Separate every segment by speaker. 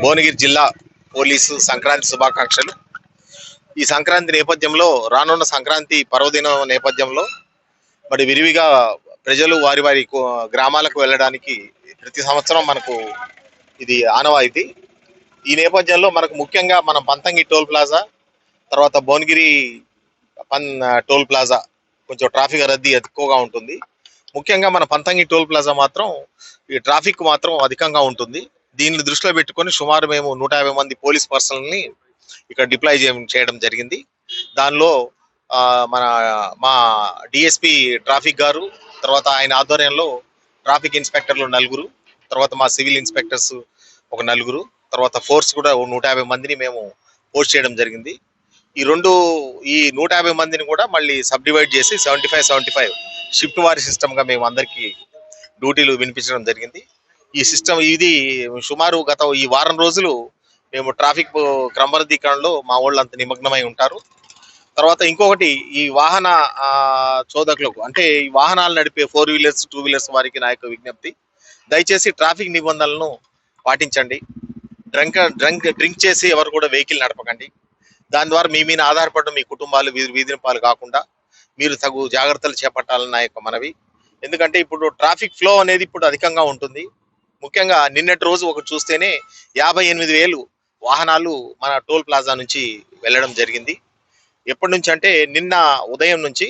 Speaker 1: భువనగిరి జిల్లా పోలీసు సంక్రాంతి శుభాకాంక్షలు. ఈ సంక్రాంతి నేపథ్యంలో, రానున్న సంక్రాంతి పర్వదినం నేపథ్యంలో మరి విరివిగా ప్రజలు వారి వారి గ్రామాలకు వెళ్ళడానికి ప్రతి సంవత్సరం మనకు ఇది ఆనవాయితీ. ఈ నేపథ్యంలో మనకు ముఖ్యంగా మనం పంతంగి టోల్ ప్లాజా, తర్వాత భువనగిరి టోల్ ప్లాజా కొంచెం ట్రాఫిక్ రద్దీ ఎక్కువగా ఉంటుంది. ముఖ్యంగా మన పంతంగి టోల్ ప్లాజా మాత్రం ఈ ట్రాఫిక్ మాత్రం అధికంగా ఉంటుంది. దీన్ని దృష్టిలో పెట్టుకొని సుమారు మేము 150 మంది పోలీస్ పర్సనల్ని ఇక్కడ డిప్లాయ్ చేయడం జరిగింది. దానిలో మన మా డిఎస్పి ట్రాఫిక్ గారు, తర్వాత ఆయన ఆధ్వర్యంలో ట్రాఫిక్ ఇన్స్పెక్టర్లు 4, తర్వాత మా సివిల్ ఇన్స్పెక్టర్స్ ఒక 4, తర్వాత ఫోర్స్ కూడా 150 మందిని మేము పోస్ట్ చేయడం జరిగింది. ఈ 150 మందిని కూడా మళ్ళీ సబ్ డివైడ్ చేసి 75 షిఫ్ట్ వారి సిస్టమ్గా మేము అందరికీ డ్యూటీలు వినిపించడం జరిగింది. ఈ సిస్టమ్ ఇది సుమారు గత ఈ వారం రోజులు మేము ట్రాఫిక్ క్రమబద్ధీకరణలో మా వాళ్ళు అంత నిమగ్నమై ఉంటారు. తర్వాత ఇంకొకటి, ఈ వాహన చోదకులకు, అంటే ఈ వాహనాలు నడిపే 4 వీలర్స్ 2 వీలర్స్ వారికి నా యొక్క విజ్ఞప్తి, దయచేసి ట్రాఫిక్ నిబంధనలను పాటించండి. డ్రింక్ చేసి ఎవరు కూడా వెహికల్ నడపకండి. దాని ద్వారా మీ మీద ఆధారపడిన మీ కుటుంబాలు వీధినిపాలు కాకుండా మీరు తగు జాగ్రత్తలు చేపట్టాలని నా యొక్క మనవి. ఎందుకంటే ఇప్పుడు ట్రాఫిక్ ఫ్లో అనేది ఇప్పుడు అధికంగా ఉంటుంది. ముఖ్యంగా నిన్నటి రోజు ఒకటి చూస్తేనే 58,000 వాహనాలు మన టోల్ ప్లాజా నుంచి వెళ్ళడం జరిగింది. ఎప్పటి నుంచి అంటే నిన్న ఉదయం నుంచి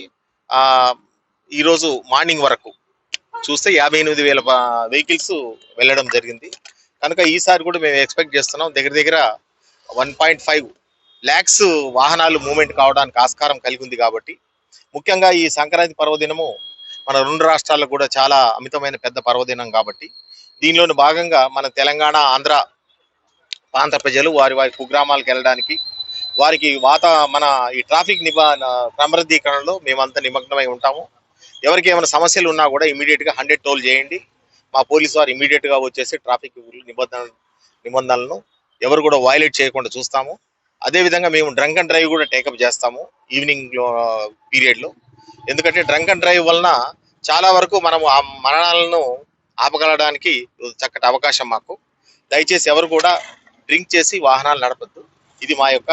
Speaker 1: ఈరోజు మార్నింగ్ వరకు చూస్తే 58,000 వెహికల్స్ వెళ్ళడం జరిగింది. కనుక ఈసారి కూడా మేము ఎక్స్పెక్ట్ చేస్తున్నాం దగ్గర 1.5 lakhs వాహనాలు మూవ్మెంట్ కావడానికి ఆస్కారం కలిగి ఉంది. కాబట్టి ముఖ్యంగా ఈ సంక్రాంతి పర్వదినము మన 2 రాష్ట్రాలకు కూడా చాలా అమితమైన పెద్ద పర్వదినం. కాబట్టి దీనిలోని భాగంగా మన తెలంగాణ, ఆంధ్ర ప్రాంత ప్రజలు వారి వారి కుగ్రామాలకు వెళ్ళడానికి, వారికి మన ఈ ట్రాఫిక్ క్రమబద్ధీకరణలో మేమంతా నిమగ్నమై ఉంటాము. ఎవరికి ఏమైనా సమస్యలు ఉన్నా కూడా ఇమీడియట్గా 100 టోల్ చేయండి. మా పోలీసు వారు ఇమీడియట్గా వచ్చేసి ట్రాఫిక్ నిబంధనలను ఎవరు కూడా వైలేట్ చేయకుండా చూస్తాము. అదేవిధంగా మేము డ్రంక్ అండ్ డ్రైవ్ కూడా టేకప్ చేస్తాము ఈవినింగ్ పీరియడ్లో. ఎందుకంటే డ్రంక్ అండ్ డ్రైవ్ వలన చాలా వరకు మనము ఆ మరణాలను ఆపగలడానికి చక్కటి అవకాశం మాకు. దయచేసి ఎవరు కూడా డ్రింక్ చేసి వాహనాలు నడపద్దు. ఇది మా యొక్క